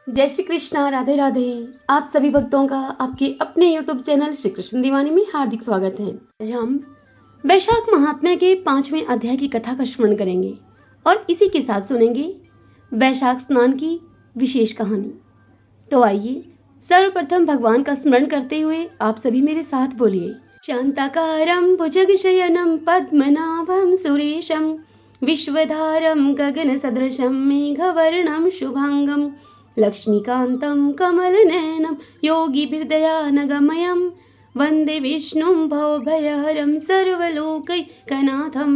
जय श्री कृष्णा, राधे राधे। आप सभी भक्तों का आपके अपने YouTube चैनल श्री कृष्ण दीवानी में हार्दिक स्वागत है। आज हम वैशाख महात्म्य के 5वें अध्याय की कथा का स्मरण करेंगे और इसी के साथ सुनेंगे वैशाख स्नान की विशेष कहानी। तो आइए सर्वप्रथम भगवान का स्मरण करते हुए आप सभी मेरे साथ बोलिए। शांताकारं भुजगशयनं पद्मनाभं सुरेशं विश्वधारं गगनसदृशं मेघवर्णं शुभांगं लक्ष्मीकान्तं कमलनयनं योगिभिर्दयानगमयं वन्दे विष्णुं भवभयहरं सर्वलोकैकनाथं।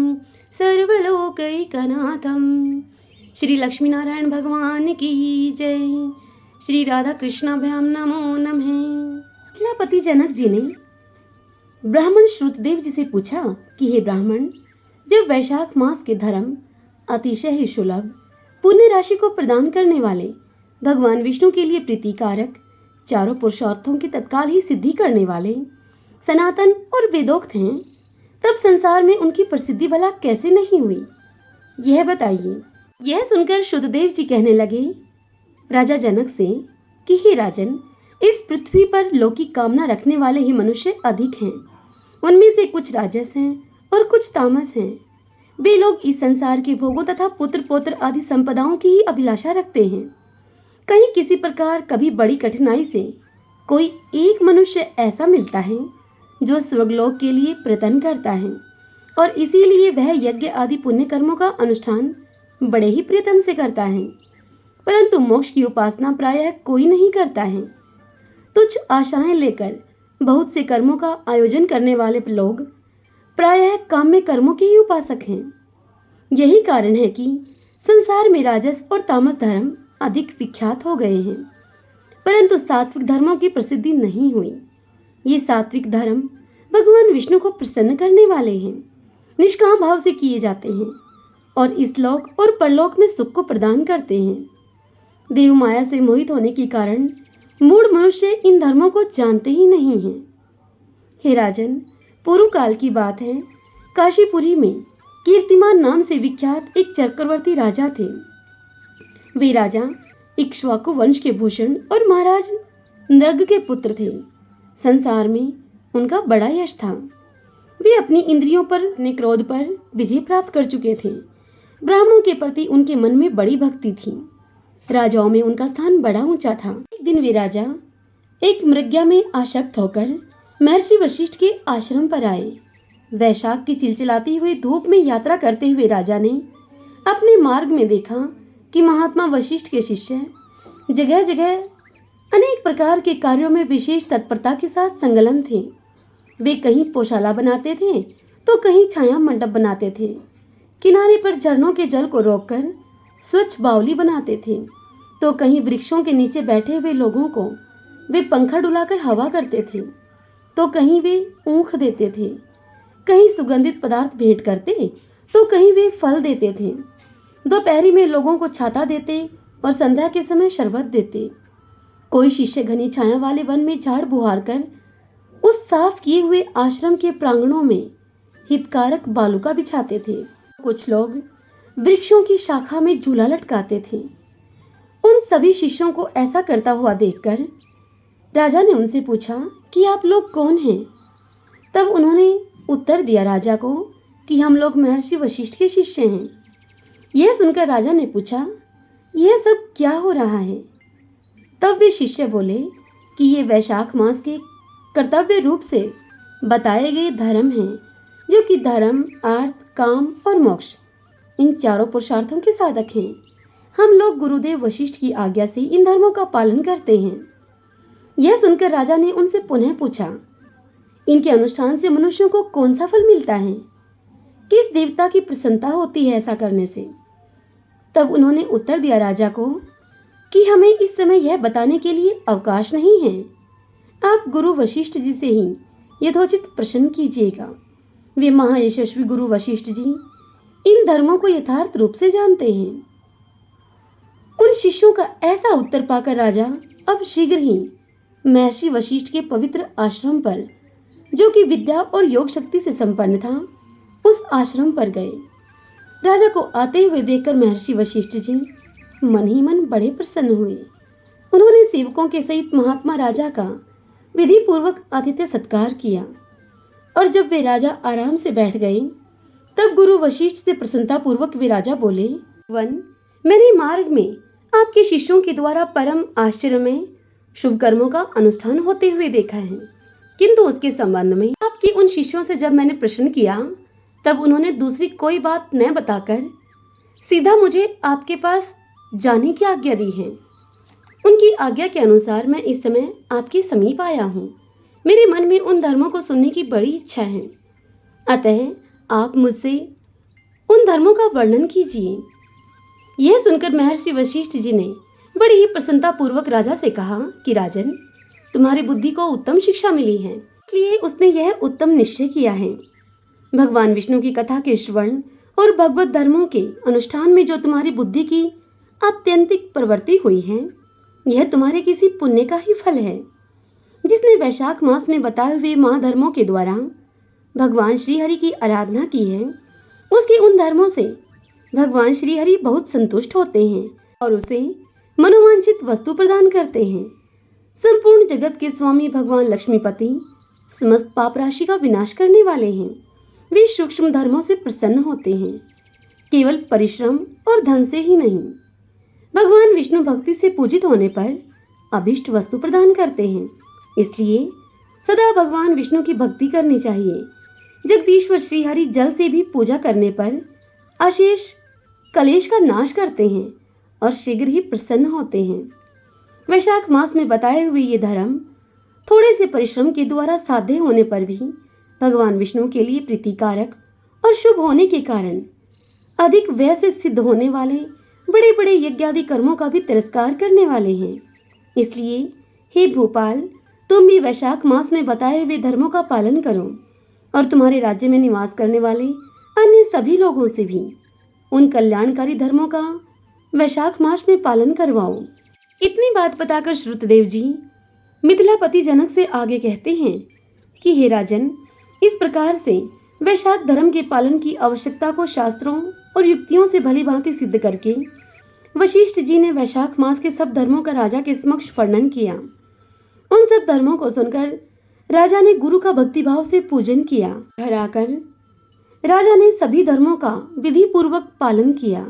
श्री लक्ष्मीनारायण भगवान की जय। श्री राधा कृष्णाभ्याम नमो नमः। प्रजापति जनक जी ने ब्राह्मण श्रुतदेव जी से पूछा कि हे ब्राह्मण, जब वैशाख मास के धर्म अतिशय ही सुलभ पुण्य राशि को प्रदान करने वाले भगवान विष्णु के लिए प्रीतिकारक चारों पुरुषार्थों की तत्काल ही सिद्धि करने वाले सनातन और वेदोक्त हैं, तब संसार में उनकी प्रसिद्धि भला कैसे नहीं हुई, यह बताइए। यह सुनकर शुद्धदेव जी कहने लगे राजा जनक से कि हे राजन, इस पृथ्वी पर लौकिक कामना रखने वाले ही मनुष्य अधिक हैं। उनमें से कुछ राजस हैं और कुछ तामस हैं। वे लोग इस संसार के भोगों तथा पुत्र पौत्र आदि संपदाओं की ही अभिलाषा रखते हैं। कहीं किसी प्रकार कभी बड़ी कठिनाई से कोई एक मनुष्य ऐसा मिलता है जो स्वर्गलोक के लिए प्रयत्न करता है और इसीलिए वह यज्ञ आदि पुण्य कर्मों का अनुष्ठान बड़े ही प्रयत्न से करता है, परंतु मोक्ष की उपासना प्रायः कोई नहीं करता है। तुच्छ आशाएं लेकर बहुत से कर्मों का आयोजन करने वाले लोग प्रायः काम्य कर्मों के ही उपासक हैं। यही कारण है कि संसार में राजस और तामस धर्म अधिक विख्यात हो गए हैं, परंतु सात्विक धर्मों की प्रसिद्धि नहीं हुई। ये सात्विक धर्म भगवान विष्णु को प्रसन्न करने वाले हैं, निष्काम भाव से किए जाते हैं और इस लोक और परलोक में सुख को प्रदान करते हैं। देव माया से मोहित होने के कारण मूढ़ मनुष्य इन धर्मों को जानते ही नहीं हैं। हे राजन, पूर्व काल की बात है, काशीपुरी में कीर्तिमान नाम से विख्यात एक चक्रवर्ती राजा थे। वे राजा इक्ष्वाकु वंश के भूषण और महाराज नृग के पुत्र थे। संसार में उनका बड़ा यश था। वे अपनी इंद्रियों पर, अपने क्रोध पर विजय प्राप्त कर चुके थे। ब्राह्मणों के प्रति उनके मन में बड़ी भक्ति थी। राजाओं में उनका स्थान बड़ा ऊंचा था। एक दिन वे राजा एक मृग्या में आसक्त होकर महर्षि वशिष्ठ के आश्रम पर आए। वैशाख की चिलचिलाती हुई धूप में यात्रा करते हुए राजा ने अपने मार्ग में देखा कि महात्मा वशिष्ठ के शिष्य जगह जगह अनेक प्रकार के कार्यों में विशेष तत्परता के साथ संलग्न थे। वे कहीं पोशाला बनाते थे तो कहीं छाया मंडप बनाते थे। किनारे पर झरनों के जल को रोककर स्वच्छ बावली बनाते थे तो कहीं वृक्षों के नीचे बैठे हुए लोगों को वे पंखा डुलाकर हवा करते थे तो कहीं वे ऊख देते थे। कहीं सुगंधित पदार्थ भेंट करते तो कहीं वे फल देते थे। दोपहरी में लोगों को छाता देते और संध्या के समय शरबत देते। कोई शिष्य घनी छाया वाले वन में झाड़ बुहार कर उस साफ किए हुए आश्रम के प्रांगणों में हितकारक बालुका बिछाते थे। कुछ लोग वृक्षों की शाखा में झूला लटकाते थे। उन सभी शिष्यों को ऐसा करता हुआ देखकर राजा ने उनसे पूछा कि आप लोग कौन हैं? तब उन्होंने उत्तर दिया राजा को कि हम लोग महर्षि वशिष्ठ के शिष्य हैं। यह सुनकर राजा ने पूछा, यह सब क्या हो रहा है? तब वे शिष्य बोले कि ये वैशाख मास के कर्तव्य रूप से बताए गए धर्म हैं, जो कि धर्म, अर्थ, काम और मोक्ष इन चारों पुरुषार्थों के साधक हैं। हम लोग गुरुदेव वशिष्ठ की आज्ञा से इन धर्मों का पालन करते हैं। यह सुनकर राजा ने उनसे पुनः पूछा, इनके अनुष्ठान से मनुष्यों को कौन सा फल मिलता है? किस देवता की प्रसन्नता होती है ऐसा करने से? तब उन्होंने उत्तर दिया राजा को कि हमें इस समय यह बताने के लिए अवकाश नहीं है। आप गुरु वशिष्ठ जी से ही यथोचित प्रश्न कीजिएगा। वे महायशस्वी गुरु वशिष्ठ जी इन धर्मों को यथार्थ रूप से जानते हैं। उन शिष्यों का ऐसा उत्तर पाकर राजा अब शीघ्र ही महर्षि वशिष्ठ के पवित्र आश्रम पर, जो कि विद्या और योग शक्ति से संपन्न था, उस आश्रम पर गए। राजा को आते हुए देखकर महर्षि वशिष्ठ जी मन ही मन बड़े प्रसन्न हुए उन्होंने सेवकों के सहित महात्मा राजा का विधि पूर्वक आतिथ्य सत्कार किया और जब वे राजा आराम से बैठ गए तब गुरु वशिष्ठ से प्रसन्नता पूर्वक वे राजा बोले, वन, मैंने मार्ग में आपके शिष्यों के द्वारा परम आश्चर्य में शुभ कर्मों का अनुष्ठान होते हुए देखा है, किंतु उसके संबंध में आपके उन शिष्यों से जब मैंने प्रश्न किया तब उन्होंने दूसरी कोई बात न बताकर सीधा मुझे आपके पास जाने की आज्ञा दी है। उनकी आज्ञा के अनुसार मैं इस समय आपके समीप आया हूँ। मेरे मन में उन धर्मों को सुनने की बड़ी इच्छा है, अतः आप मुझसे उन धर्मों का वर्णन कीजिए। यह सुनकर महर्षि वशिष्ठ जी ने बड़ी ही प्रसन्नता पूर्वक राजा से कहा कि राजन, तुम्हारी बुद्धि को उत्तम शिक्षा मिली है, इसलिए उसने यह उत्तम निश्चय किया है। भगवान विष्णु की कथा के श्रवण और भगवत धर्मों के अनुष्ठान में जो तुम्हारी बुद्धि की आत्यंतिक प्रवृत्ति हुई है, यह तुम्हारे किसी पुण्य का ही फल है। जिसने वैशाख मास में बताए हुए महाधर्मों के द्वारा भगवान श्रीहरि की आराधना की है, उसके उन धर्मों से भगवान श्रीहरि बहुत संतुष्ट होते हैं और उसे मनोवांछित वस्तु प्रदान करते हैं। संपूर्ण जगत के स्वामी भगवान लक्ष्मीपति समस्त पाप राशि का विनाश करने वाले हैं। वे सूक्ष्म धर्मों से प्रसन्न होते हैं, केवल परिश्रम और धन से ही नहीं। भगवान विष्णु भक्ति से पूजित होने पर अभिष्ट वस्तु प्रदान करते हैं, इसलिए सदा भगवान विष्णु की भक्ति करनी चाहिए। जगदीश्वर श्रीहरि जल से भी पूजा करने पर अशेष कलेश का नाश करते हैं और शीघ्र ही प्रसन्न होते हैं। वैशाख मास में बताए हुए ये धर्म थोड़े से परिश्रम के द्वारा साध्य होने पर भी भगवान विष्णु के लिए प्रीतिकारक और शुभ होने के कारण अधिक व्यय से सिद्ध होने वाले बड़े बड़े यज्ञादि कर्मों का भी तिरस्कार करने वाले हैं। इसलिए हे भोपाल, तुम भी वैशाख मास में बताए हुए धर्मों का पालन करो और तुम्हारे राज्य में निवास करने वाले अन्य सभी लोगों से भी उन कल्याणकारी धर्मों का वैशाख मास में पालन करवाओ। इतनी बात बताकर श्रुतदेव जी मिथिलापति जनक से आगे कहते हैं कि हे राजन, इस प्रकार से वैशाख धर्म के पालन की आवश्यकता को शास्त्रों और युक्तियों से भली भांति सिद्ध करके वशिष्ठ जी ने वैशाख मास के सब धर्मों का राजा के समक्ष वर्णन किया। उन सब धर्मों को सुनकर राजा ने गुरु का भक्तिभाव से पूजन किया। घर आकर राजा ने सभी धर्मों का विधि पूर्वक पालन किया।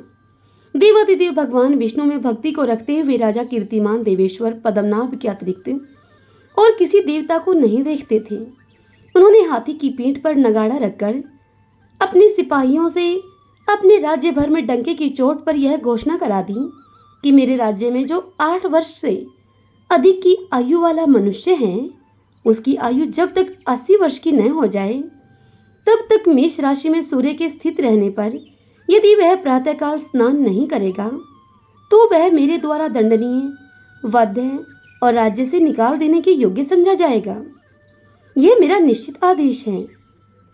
देवादिदेव भगवान विष्णु में भक्ति को रखते हुए राजा कीर्तिमान देवेश्वर पद्मनाभ के अतिरिक्त और किसी देवता को नहीं देखते थे। उन्होंने हाथी की पीठ पर नगाड़ा रखकर अपने सिपाहियों से अपने राज्य भर में डंके की चोट पर यह घोषणा करा दी कि मेरे राज्य में जो 8 वर्ष से अधिक की आयु वाला मनुष्य है, उसकी आयु जब तक 80 वर्ष की न हो जाए तब तक मेष राशि में सूर्य के स्थित रहने पर यदि वह प्रातःकाल स्नान नहीं करेगा तो वह मेरे द्वारा दंडनीय, वध्य और राज्य से निकाल देने के योग्य समझा जाएगा। यह मेरा निश्चित आदेश है।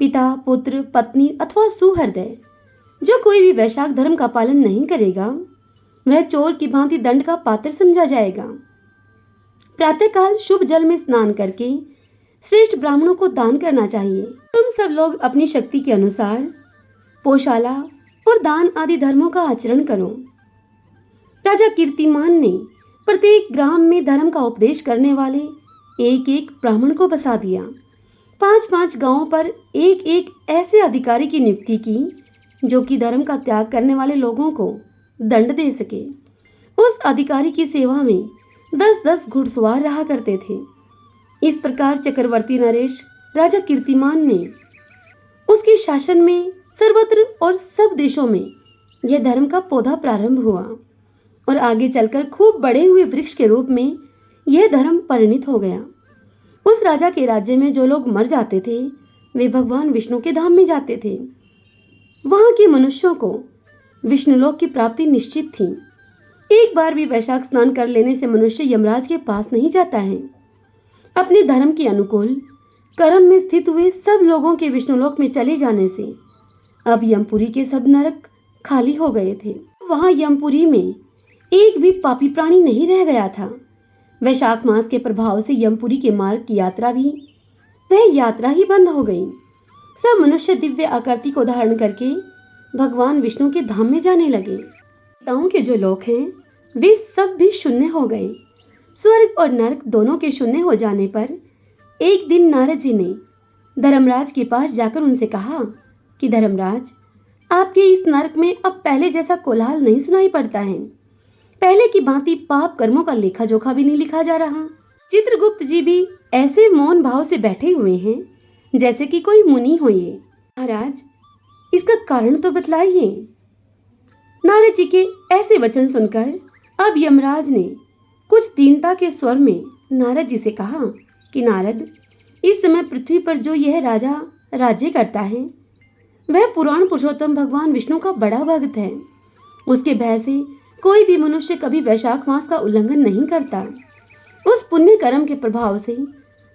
पिता, पुत्र, पत्नी अथवा सुहृदय जो कोई भी वैशाख धर्म का पालन नहीं करेगा वह चोर की भांति दंड का पात्र समझा जाएगा। प्रातःकाल शुभ जल में स्नान करके श्रेष्ठ ब्राह्मणों को दान करना चाहिए। तुम सब लोग अपनी शक्ति के अनुसार पोशाला और दान आदि धर्मों का आचरण करो। राजा कीर्तिमान ने प्रत्येक ग्राम में धर्म का उपदेश करने वाले एक एक ब्राह्मण को बसा दिया। 5-5 गांवों पर एक एक ऐसे अधिकारी की नियुक्ति की जो कि धर्म का त्याग करने वाले लोगों को दंड दे सके। उस अधिकारी की सेवा में 10-10 घुड़सवार रहा करते थे। इस प्रकार चक्रवर्ती नरेश राजा कीर्तिमान ने उसके शासन में सर्वत्र और सब देशों में यह धर्म का पौधा प्रारंभ हुआ और आगे चलकर खूब बड़े हुए वृक्ष के रूप में यह धर्म परिणित हो गया। उस राजा के राज्य में जो लोग मर जाते थे वे भगवान विष्णु के धाम में जाते थे। वहां के मनुष्यों को विष्णुलोक की प्राप्ति निश्चित थी। एक बार भी वैशाख स्नान कर लेने से मनुष्य यमराज के पास नहीं जाता है। अपने धर्म के अनुकूल कर्म में स्थित हुए सब लोगों के विष्णुलोक में चले जाने से अब यमपुरी के सब नरक खाली हो गए थे। वहां यमपुरी में एक भी पापी प्राणी नहीं रह गया था। वैशाख मास के प्रभाव से यमपुरी के मार्ग की यात्रा भी वह यात्रा ही बंद हो गई। सब मनुष्य दिव्य आकृति को धारण करके भगवान विष्णु के धाम में जाने लगे। देवताओं के जो लोक हैं वे सब भी शून्य हो गए। स्वर्ग और नरक दोनों के शून्य हो जाने पर एक दिन नारद जी ने धर्मराज के पास जाकर उनसे कहा कि धर्मराज, आपके इस नरक में अब पहले जैसा कोलाहल नहीं सुनाई पड़ता है। पहले की भांति पाप कर्मों का लेखा जोखा भी नहीं लिखा जा रहा। चित्रगुप्त जी भी ऐसे मौन भाव से बैठे हुए हैं जैसे कि कोई मुनि हो। ये महाराज, इसका कारण तो बतलाइए। नारद जी के ऐसे वचन सुनकर अब यमराज ने कुछ दीनता के स्वर में नारद जी से कहा कि नारद, इस समय पृथ्वी पर जो यह राजा राज्य करता है वह पुराण पुरुषोत्तम भगवान विष्णु का बड़ा भक्त है। उसके भय से कोई भी मनुष्य कभी वैशाख मास का उल्लंघन नहीं करता। उस पुण्य कर्म के प्रभाव से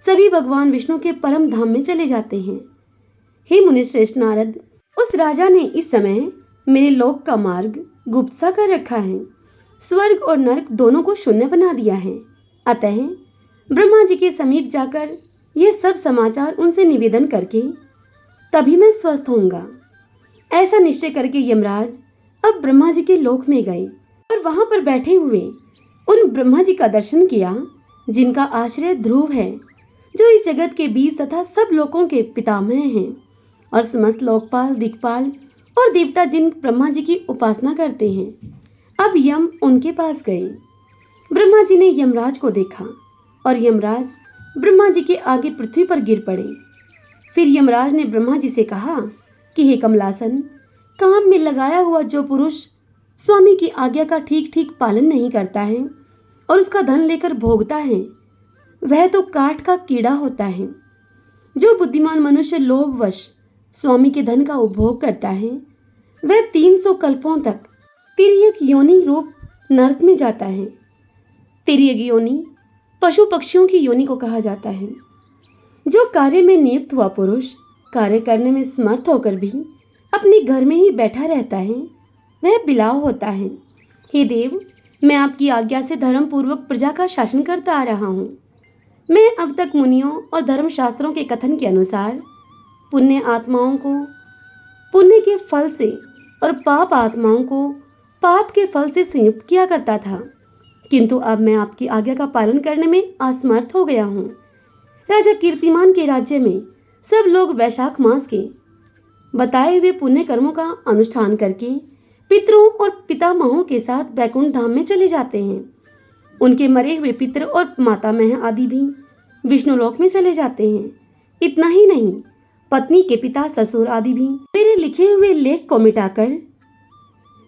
सभी भगवान विष्णु के परम धाम में चले जाते हैं। हे मुनिश्रेष्ठ नारद, उस राजा ने इस समय मेरे लोक का मार्ग गुप्त सा कर रखा है। स्वर्ग और नरक दोनों को शून्य बना दिया है। अतः ब्रह्मा जी के समीप जाकर यह सब समाचार उनसे निवेदन करके तभी मैं स्वस्थ होऊंगा। ऐसा निश्चय करके यमराज अब ब्रह्मा जी के लोक में गए और वहां पर बैठे हुए उन ब्रह्मा जी का दर्शन किया जिनका आश्रय ध्रुव है, जो इस जगत के बीज तथा सब लोकों के पितामह हैं और समस्त लोकपाल, दिक्पाल और देवता जिन ब्रह्मा जी की उपासना करते हैं। अब यम उनके पास गए। ब्रह्मा जी ने यमराज को देखा और यमराज ब्रह्मा जी के आगे पृथ्वी पर गिर पड़े। फिर यमराज ने ब्रह्मा जी से कहा कि हे कमलासन, काम में लगाया हुआ जो पुरुष स्वामी की आज्ञा का ठीक ठीक पालन नहीं करता है और उसका धन लेकर भोगता है, वह तो काठ का कीड़ा होता है। जो बुद्धिमान मनुष्य लोभवश स्वामी के धन का उपभोग करता है वह 300 कल्पों तक तिर्यक योनि रूप नरक में जाता है। तिर्यक योनि पशु पक्षियों की योनि को कहा जाता है। जो कार्य में नियुक्त हुआ पुरुष कार्य करने में समर्थ होकर भी अपने घर में ही बैठा रहता है वह बिलाव होता है। हे देव, मैं आपकी आज्ञा से धर्म पूर्वक प्रजा का शासन करता आ रहा हूँ। मैं अब तक मुनियों और धर्मशास्त्रों के कथन के अनुसार पुण्य आत्माओं को पुण्य के फल से और पाप आत्माओं को पाप के फल से संयुक्त किया करता था, किंतु अब मैं आपकी आज्ञा का पालन करने में असमर्थ हो गया हूँ। राजा कीर्तिमान के राज्य में सब लोग वैशाख मास के बताए हुए पुण्य कर्मों का अनुष्ठान करके पितरों और पितामहों के साथ बैकुंठ धाम में चले जाते हैं। उनके मरे हुए पितर और मातामह आदि भी विष्णु लोक में चले जाते हैं। इतना ही नहीं, पत्नी के पिता ससुर आदि भी मेरे लिखे हुए लेख को मिटाकर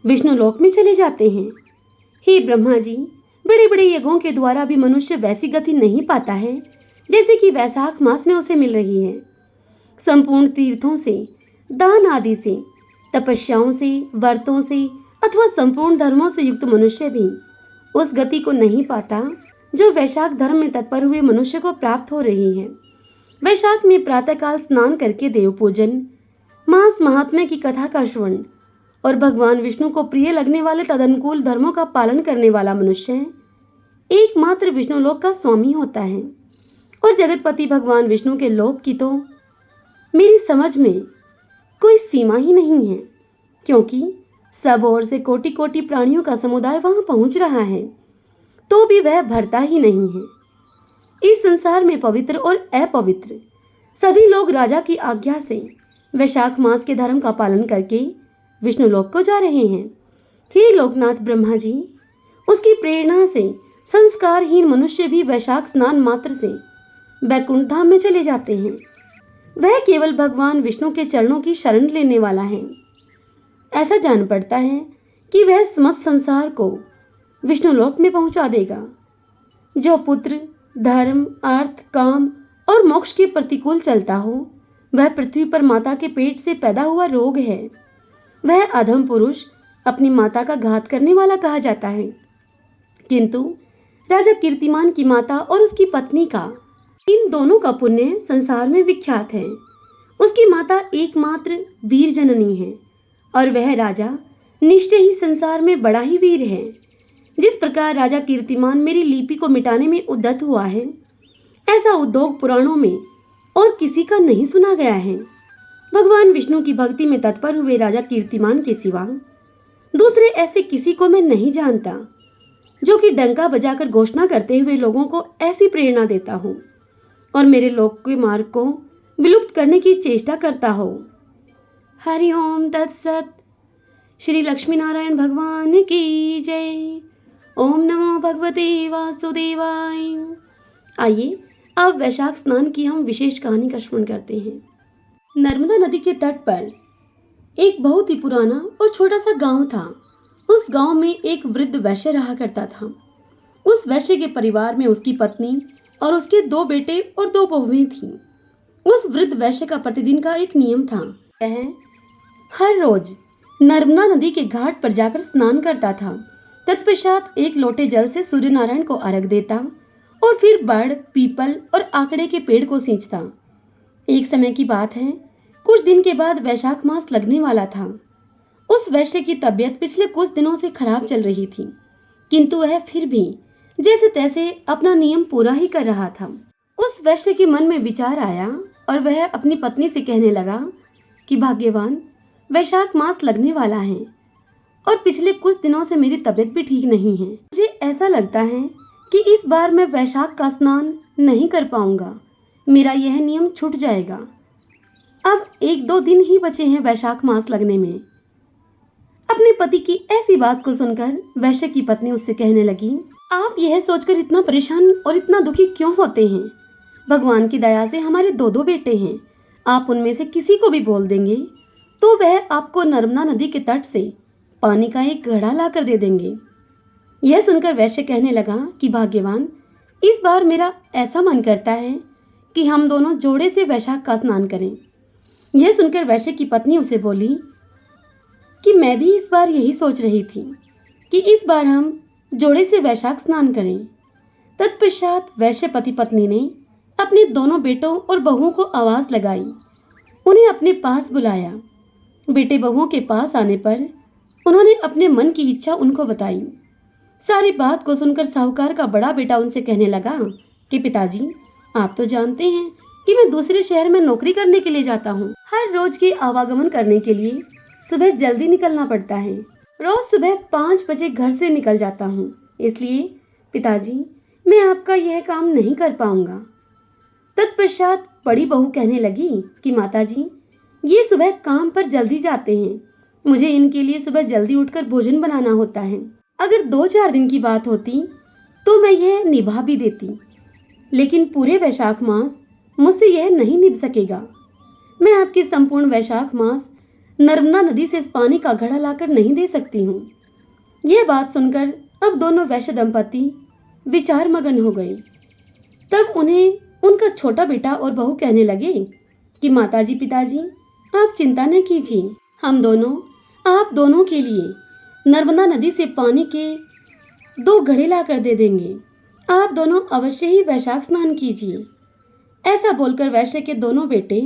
विष्णु लोक में चले जाते हैं। हे ब्रह्मा जी, बड़े बड़े यज्ञों के द्वारा भी मनुष्य वैसी गति नहीं पाता है जैसे कि वैशाख मास में उसे मिल रही है। संपूर्ण तीर्थों से, दान आदि से, तपस्याओं से, व्रतों से अथवा संपूर्ण धर्मों से युक्त मनुष्य भी उस गति को नहीं पाता जो वैशाख धर्म में तत्पर हुए मनुष्य को प्राप्त हो रही है। वैशाख में प्रातःकाल स्नान करके देव पूजन, मास महात्म्य की कथा का श्रवण और भगवान विष्णु को प्रिय लगने वाले तदनुकूल धर्मों का पालन करने वाला मनुष्य एकमात्र विष्णु लोक का स्वामी होता है। और जगतपति भगवान विष्णु के लोक की तो मेरी समझ में कोई सीमा ही नहीं है, क्योंकि सब ओर से कोटि कोटि प्राणियों का समुदाय वहां पहुंच रहा है तो भी वह भरता ही नहीं है। इस संसार में पवित्र और अपवित्र सभी लोग राजा की आज्ञा से वैशाख मास के धर्म का पालन करके विष्णु लोक को जा रहे हैं। हे लोकनाथ ब्रह्मा जी, उसकी प्रेरणा से संस्कारहीन मनुष्य भी वैशाख स्नान मात्र से बैकुंठ धाम में चले जाते हैं। वह केवल भगवान विष्णु के चरणों की शरण लेने वाला है। ऐसा जान पड़ता है कि वह समस्त संसार को विष्णु लोक में पहुंचा देगा। जो पुत्र, धर्म, अर्थ, काम और मोक्ष के प्रतिकूल चलता हो वह पृथ्वी पर माता के पेट से पैदा हुआ रोग है। वह अधम पुरुष अपनी माता का घात करने वाला कहा जाता है। किंतु राजा कीर्तिमान की माता और उसकी पत्नी का, इन दोनों का पुण्य संसार में विख्यात है। उसकी माता एकमात्र वीर जननी है और वह राजा निश्चय ही संसार में बड़ा ही वीर है। जिस प्रकार राजा कीर्तिमान मेरी लिपि को मिटाने में उद्यत हुआ है, ऐसा उद्योग पुराणों में और किसी का नहीं सुना गया है। भगवान विष्णु की भक्ति में तत्पर हुए राजा कीर्तिमान के सिवा दूसरे ऐसे किसी को मैं नहीं जानता जो कि डंका बजाकर घोषणा करते हुए लोगों को ऐसी प्रेरणा देता हो और मेरे लोक के मार्ग को विलुप्त करने की चेष्टा करता हो। हरि ओम तत्सत। श्री लक्ष्मी नारायण भगवान की जय। ओम नमो भगवते वासुदेवाय। आइए अब वैशाख स्नान की हम विशेष कहानी का श्रवण करते हैं। नर्मदा नदी के तट पर एक बहुत ही पुराना और छोटा सा गांव था। उस गांव में एक वृद्ध वैश्य रहा करता था। उस वैश्य के परिवार में उसकी पत्नी और उसके 2 बेटे और 2 बहुएं थीं। उस वृद्ध वैश्य का प्रतिदिन का एक नियम था। वह हर रोज नर्मदा नदी के घाट पर जाकर स्नान करता था। तत्पश्चात एक लोटे जल से सूर्य नारायण को अर्घ देता और फिर बड़, पीपल और आकड़े के पेड़ को सींचता। एक समय की बात है, कुछ दिन के बाद वैशाख मास लगने वाला था। उस वैश्य की तबीयत पिछले कुछ दिनों से खराब चल रही थी, किंतु वह फिर भी जैसे तैसे अपना नियम पूरा ही कर रहा था। उस वैश्य के मन में विचार आया और वह अपनी पत्नी से कहने लगा कि भाग्यवान, वैशाख मास लगने वाला है और पिछले कुछ दिनों से मेरी तबीयत भी ठीक नहीं है। मुझे ऐसा लगता है कि इस बार मैं वैशाख का स्नान नहीं कर पाऊंगा। मेरा यह नियम छूट जाएगा। अब 1-2 दिन ही बचे हैं वैशाख मास लगने में। अपने पति की ऐसी बात को सुनकर वैश्य की पत्नी उससे कहने लगी, आप यह सोचकर इतना परेशान और इतना दुखी क्यों होते हैं? भगवान की दया से हमारे 2 बेटे हैं। आप उनमें से किसी को भी बोल देंगे तो वह आपको नर्मदा नदी के तट से पानी का एक घड़ा लाकर दे देंगे। यह सुनकर वैश्य कहने लगा कि भाग्यवान, इस बार मेरा ऐसा मन करता है कि हम दोनों जोड़े से वैशाख का स्नान करें। यह सुनकर वैश्य की पत्नी उसे बोली कि मैं भी इस बार यही सोच रही थी कि इस बार हम जोड़े से वैशाख स्नान करें। तत्पश्चात वैश्य पति पत्नी ने अपने 2 बेटों और बहुओं को आवाज़ लगाई, उन्हें अपने पास बुलाया। बेटे बहुओं के पास आने पर उन्होंने अपने मन की इच्छा उनको बताई। सारी बात को सुनकर साहूकार का बड़ा बेटा उनसे कहने लगा कि पिताजी, आप तो जानते हैं कि मैं दूसरे शहर में नौकरी करने के लिए जाता हूँ। हर रोज के आवागमन करने के लिए सुबह जल्दी निकलना पड़ता है। रोज सुबह 5 बजे घर से निकल जाता हूँ। इसलिए पिताजी, मैं आपका यह काम नहीं कर पाऊंगा। तत्पश्चात बड़ी बहू कहने लगी कि माताजी, ये सुबह काम पर जल्दी जाते हैं। मुझे इनके लिए सुबह जल्दी उठकर भोजन बनाना होता है। अगर 2-4 दिन की बात होती तो मैं यह निभा भी देती, लेकिन पूरे वैशाख मास मुझसे यह नहीं निभ सकेगा। मैं आपके संपूर्ण वैशाख मास नर्मदा नदी से पानी का घड़ा लाकर नहीं दे सकती हूँ। यह बात सुनकर अब दोनों वैश्य दंपति विचार मगन हो गए। तब उन्हें उनका छोटा बेटा और बहू कहने लगे कि माताजी, पिताजी, आप चिंता न कीजिए, हम दोनों आप दोनों के लिए नर्मदा नदी से पानी के 2 घड़े ला कर दे देंगे। आप दोनों अवश्य ही वैशाख स्नान कीजिए। ऐसा बोलकर वैश्य के 2 बेटे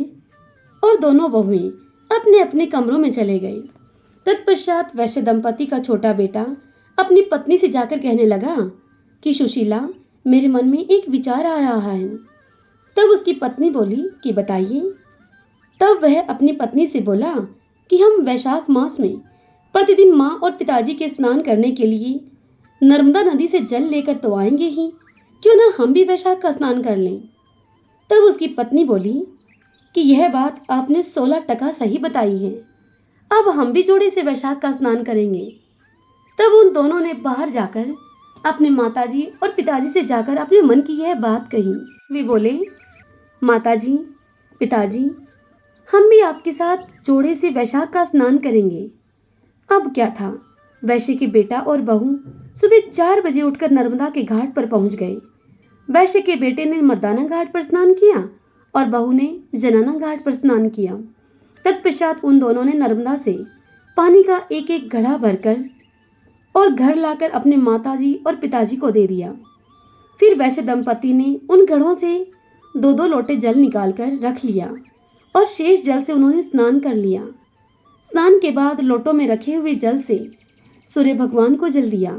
और 2 बहुएं अपने अपने कमरों में चले गए। तत्पश्चात वैश्य दंपति का छोटा बेटा अपनी पत्नी से जाकर कहने लगा कि सुशीला, मेरे मन में एक विचार आ रहा है। तब उसकी पत्नी बोली कि बताइए। तब वह अपनी पत्नी से बोला कि हम वैशाख मास में प्रतिदिन माँ और पिताजी के स्नान करने के लिए नर्मदा नदी से जल लेकर तो आएंगे ही, क्यों ना हम भी वैशाख का स्नान कर लें। तब उसकी पत्नी बोली कि यह बात आपने 16% सही बताई है। अब हम भी जोड़े से वैशाख का स्नान करेंगे। तब उन दोनों ने बाहर जाकर अपने माताजी और पिताजी से जाकर अपने मन की यह बात कही। वे बोले, माताजी, पिताजी, हम भी आपके साथ जोड़े से वैशाख का स्नान करेंगे। अब क्या था, वैश्य के बेटा और बहू सुबह 4 बजे उठकर नर्मदा के घाट पर पहुंच गए। वैश्य के बेटे ने मर्दाना घाट पर स्नान किया और बहू ने जनाना घाट पर स्नान किया। तत्पश्चात उन दोनों ने नर्मदा से पानी का एक एक घड़ा भरकर और घर लाकर अपने माताजी और पिताजी को दे दिया। फिर वैश्य दंपति ने उन घड़ों से 2-2 लोटे जल निकालकर रख लिया और शेष जल से उन्होंने स्नान कर लिया। स्नान के बाद लोटों में रखे हुए जल से सूर्य भगवान को जल दिया,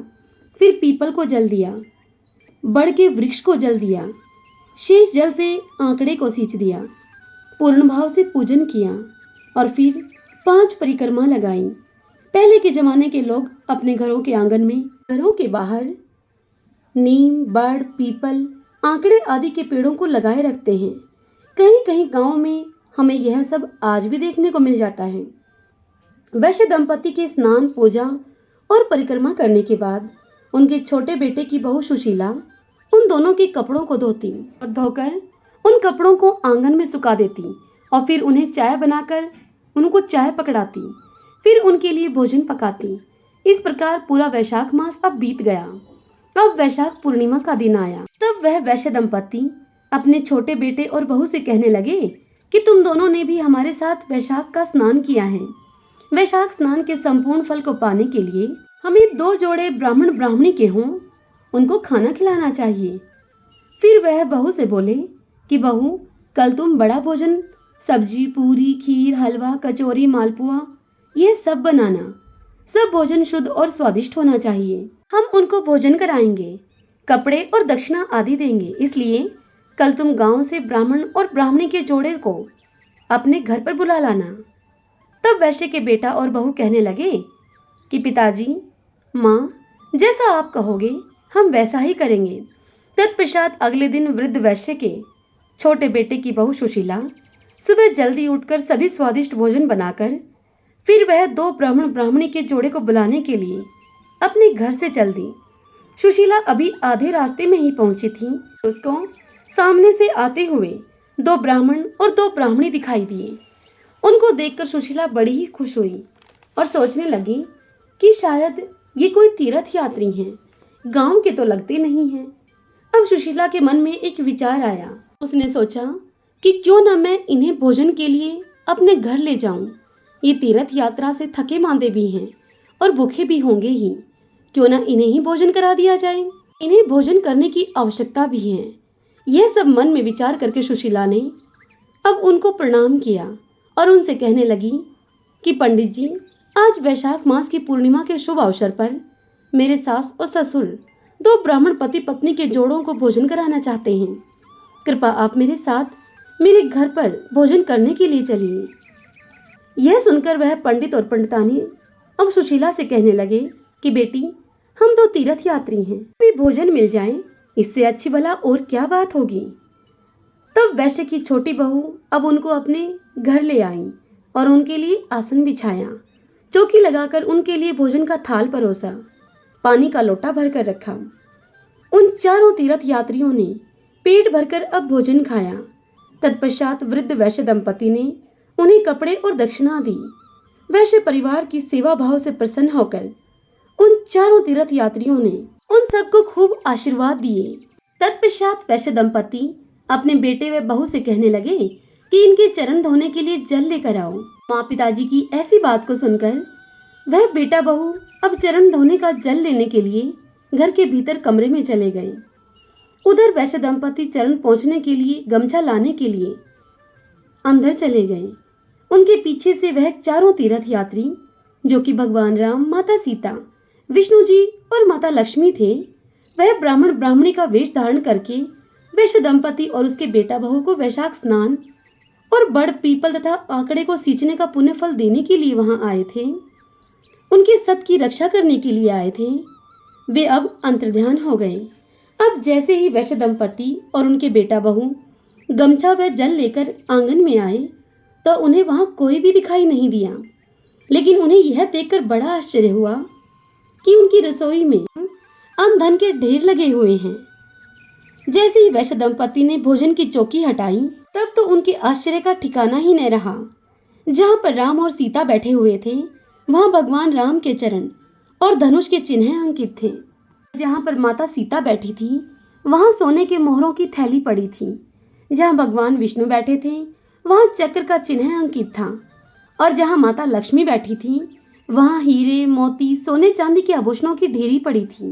फिर पीपल को जल दिया, बड़ के वृक्ष को जल दिया, शेष जल से आंकड़े को सींच दिया, पूर्ण भाव से पूजन किया और फिर 5 परिक्रमा लगाई। पहले के जमाने के लोग अपने घरों के आंगन में, घरों के बाहर नीम, बड़, पीपल, आंकड़े आदि के पेड़ों को लगाए रखते हैं। कहीं कहीं गांव में हमें यह सब आज भी देखने को मिल जाता है। वैश्य दंपति के स्नान, पूजा और परिक्रमा करने के बाद उनके छोटे बेटे की बहू सुशीला उन दोनों के कपड़ों को धोती और धोकर उन कपड़ों को आंगन में सुखा देती और फिर उन्हें चाय बनाकर उनको चाय पकड़ाती, फिर उनके लिए भोजन पकाती। इस प्रकार पूरा वैशाख मास अब बीत गया। अब वैशाख पूर्णिमा का दिन आया। तब वह वैश्य दंपति अपने छोटे बेटे और बहू से कहने लगे कि तुम दोनों ने भी हमारे साथ वैशाख का स्नान किया है। वैशाख स्नान के संपूर्ण फल को पाने के लिए हमें 2 जोड़े ब्राह्मण ब्राह्मणी के हों, उनको खाना खिलाना चाहिए। फिर वह बहू से बोले कि बहू, कल तुम बड़ा भोजन, सब्जी, पूरी, खीर, हलवा, कचौरी, मालपुआ ये सब बनाना। सब भोजन शुद्ध और स्वादिष्ट होना चाहिए। हम उनको भोजन कराएंगे, कपड़े और दक्षिणा आदि देंगे। इसलिए कल तुम गांव से ब्राह्मण और ब्राह्मणी के जोड़े को अपने घर पर बुला लाना। तब वैश्य के बेटा और बहू कहने लगे कि पिताजी, माँ, जैसा आप कहोगे हम वैसा ही करेंगे। तत्पश्चात अगले दिन वृद्ध वैश्य के छोटे बेटे की बहू सुशीला सुबह जल्दी उठकर सभी स्वादिष्ट भोजन बनाकर फिर वह 2 ब्राह्मण ब्राह्मणी के जोड़े को बुलाने के लिए अपने घर से चल दी। सुशीला अभी आधे रास्ते में ही पहुंची थी। उसको सामने से आते हुए 2 ब्राह्मण और 2 ब्राह्मणी दिखाई दिए। उनको देखकर सुशीला बड़ी ही खुश हुई और सोचने लगी कि शायद ये कोई तीर्थ यात्री हैं, गांव के तो लगते नहीं हैं। अब सुशीला के मन में एक विचार आया। उसने सोचा कि क्यों न मैं इन्हें भोजन के लिए अपने घर ले जाऊं। ये तीर्थ यात्रा से थके मांदे भी हैं और भूखे भी होंगे ही। क्यों न इन्हें ही भोजन करा दिया जाए। इन्हें भोजन करने की आवश्यकता भी है। यह सब मन में विचार करके सुशीला ने अब उनको प्रणाम किया और उनसे कहने लगी कि पंडित जी, आज वैशाख मास की पूर्णिमा के शुभ अवसर पर मेरे सास और ससुर 2 ब्राह्मण पति पत्नी के जोड़ों को भोजन कराना चाहते हैं। कृपा आप मेरे साथ मेरे घर पर भोजन करने के लिए चलिए। यह सुनकर वह पंडित और पंडितानी अब सुशीला से कहने लगे कि बेटी, हम 2 तीर्थ यात्री हैं, भी भोजन मिल जाए, इससे अच्छी भला और क्या बात होगी। तब वैश्य की छोटी बहू अब उनको अपने घर ले आई और उनके लिए आसन बिछाया, चौकी लगाकर उनके लिए भोजन का थाल परोसा, पानी का लोटा भरकर रखा। उन 4 तीर्थ यात्रियों ने पेट भरकर अब भोजन खाया। तत्पश्चात वृद्ध वैश्य दंपति ने उन्हें कपड़े और दक्षिणा दी। वैश्य परिवार की सेवा भाव से प्रसन्न होकर उन 4 तीर्थ यात्रियों ने उन सबको खूब आशीर्वाद दिए। तत्पश्चात वैश्य दंपति अपने बेटे व बहू से कहने लगे कि इनके चरण धोने के लिए जल लेकर आओ। माँ पिताजी की ऐसी बात को सुनकर वह बेटा बहू अब चरण धोने का जल लेने के लिए घर के भीतर कमरे में चले गए। उधर वैश्य दंपति चरण पहुंचने के लिए गमछा लाने के लिए अंदर चले गए। उनके पीछे से वह 4 तीर्थ यात्री, जो कि भगवान राम, माता सीता, विष्णु जी और माता लक्ष्मी थे, वह ब्राह्मण ब्राह्मणी का वेश धारण करके वैश्य दंपति और उसके बेटा बहू को वैशाख स्नान और बड़, पीपल तथा आंकड़े को सींचने का पुण्य फल देने के लिए वहां आए थे। उनके सत की रक्षा करने के लिए आए थे। वे अब अंतर्ध्यान हो गए। अब जैसे ही वैश्य दंपति और उनके बेटा बहू गमछा व जल लेकर आंगन में आए तो उन्हें वहां कोई भी दिखाई नहीं दिया। लेकिन उन्हें यह देखकर बड़ा आश्चर्य हुआ कि उनकी रसोई में अन्न धन के ढेर लगे हुए हैं। जैसे ही वैश्य दंपति ने भोजन की चौकी हटाई तब तो उनके आश्चर्य का ठिकाना ही न रहा। जहाँ पर राम और सीता बैठे हुए थे वहाँ भगवान राम के चरण और धनुष के चिन्ह अंकित थे। जहाँ पर माता सीता बैठी थी वहाँ सोने के मोहरों की थैली पड़ी थी। जहाँ भगवान विष्णु बैठे थे वहाँ चक्र का चिन्ह अंकित था और जहाँ माता लक्ष्मी बैठी थी वहाँ हीरे, मोती, सोने चांदी के आभूषणों की ढेरी पड़ी थी।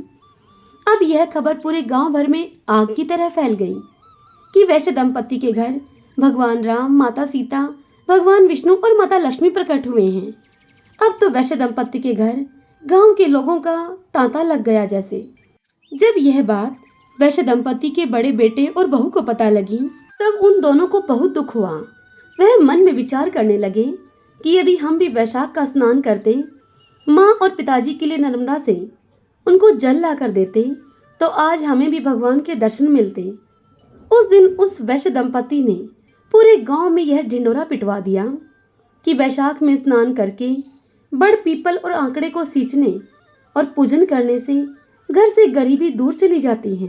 अब यह खबर पूरे गांव भर में आग की तरह फैल गई कि वैश्य दंपति के घर भगवान राम, माता सीता, भगवान विष्णु और माता लक्ष्मी प्रकट हुए हैं। अब तो वैश्य दंपति के घर गांव के लोगों का तांता लग गया जैसे। जब यह बात वैश्य दंपति के बड़े बेटे और बहू को पता लगी तब उन दोनों को बहुत दुख हुआ। वह मन में विचार करने लगे कि यदि हम भी वैशाख का स्नान करते, माँ और पिताजी के लिए नर्मदा से उनको जल ला कर देते तो आज हमें भी भगवान के दर्शन मिलते। उस दिन उस वैश्य दंपति ने पूरे गांव में यह ढिंडोरा पिटवा दिया कि वैशाख में स्नान करके बड़ पीपल और आंकड़े को सींचने और पूजन करने से घर से गरीबी दूर चली जाती है,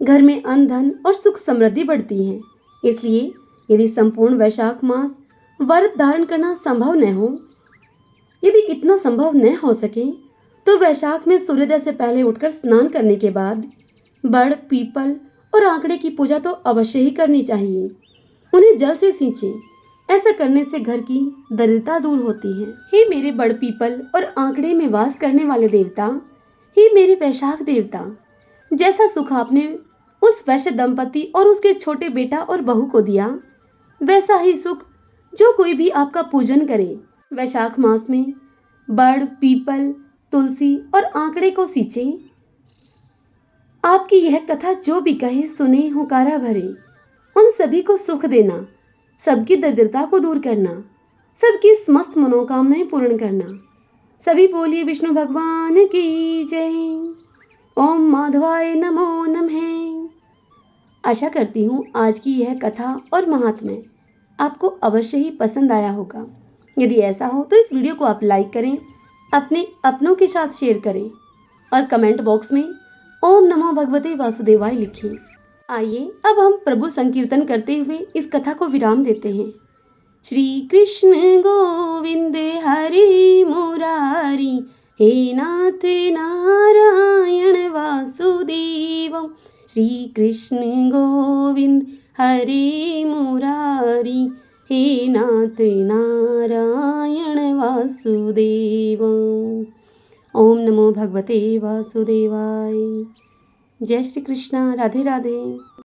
घर में अन्न धन और सुख समृद्धि बढ़ती है। इसलिए यदि संपूर्ण वैशाख मास व्रत धारण करना संभव न हो, यदि इतना संभव न हो सके, तो वैशाख में सूर्योदय से पहले उठकर स्नान करने के बाद बड़ पीपल और आंकड़े की पूजा तो अवश्य ही करनी चाहिए। उन्हें जल से सींचें। ऐसा करने से घर की दरिद्रता दूर होती है। हे मेरे बड़ पीपल और आंकड़े में वास करने वाले देवता, हे मेरे वैशाख देवता, जैसा सुख आपने उस वैश्य दंपति और उसके छोटे बेटा और बहू को दिया, वैसा ही सुख जो कोई भी आपका पूजन करे। वैशाख मास में बड़ पीपल तुलसी और आंकड़े को सींचे। आपकी यह कथा जो भी कहे सुने, हुंकारा भरे, उन सभी को सुख देना, सबकी दरिद्रता को दूर करना, सबकी समस्त मनोकामनाएं पूर्ण करना। सभी बोलिए विष्णु भगवान की जय। ओम माधवाय नमो नमः। आशा करती हूँ आज की यह कथा और महात्म्य आपको अवश्य ही पसंद आया होगा। यदि ऐसा हो तो इस वीडियो को आप लाइक करें, अपने अपनों के साथ शेयर करें और कमेंट बॉक्स में ओम नमो भगवते वासुदेवाय लिखें। आइए अब हम प्रभु संकीर्तन करते हुए इस कथा को विराम देते हैं। श्री कृष्ण गोविंद हरि मुरारी, हे नाथ नारायण वासुदेव। श्री कृष्ण गोविंद हरि मुरारी, हे नाथ नारायण वासुदेव। ओम नमो भगवते वासुदेवाय। जय श्री कृष्णा। राधे राधे।